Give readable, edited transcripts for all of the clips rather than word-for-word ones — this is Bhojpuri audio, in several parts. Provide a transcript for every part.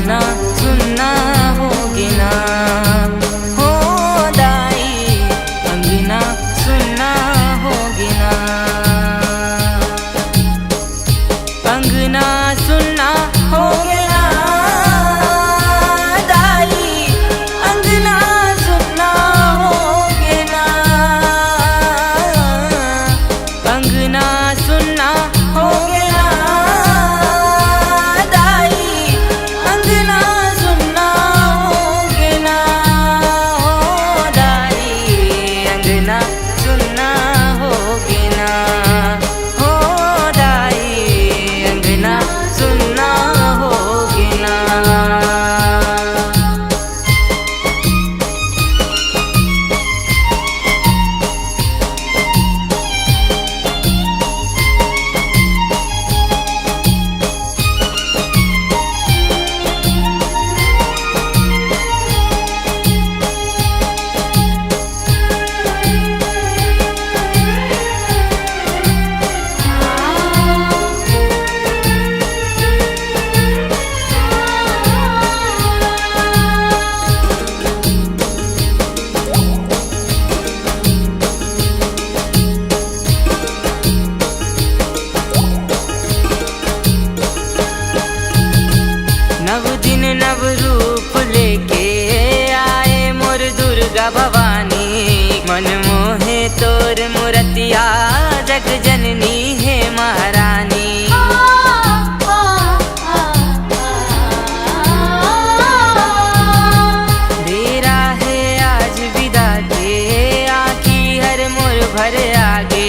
अंगना सुनना होगी ना हो दाई, अंगना सुनना होगी ना। अंगना सुनना होगी ना दाई, अंगना सुनना होगी ना। अंगना सुनना होगी ना दाई, अंगना सुनना होगी ना हो दाई, अंगना सुनना होगी ना हो दाई, अंगना सुनना होगी ना। नव दिन नव रूप लेके आए मोर दुर्गा भवानी, मन मोहे तोर मूर्तिया जग जननी है महारानी। बेरा है आज विदा के आखी हर मोर भर आगे,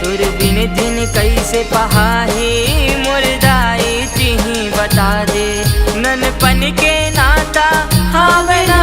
तुर बिन दिन कैसे पहाही मोर दाई तिही बता दे। ननपन के नाता हावना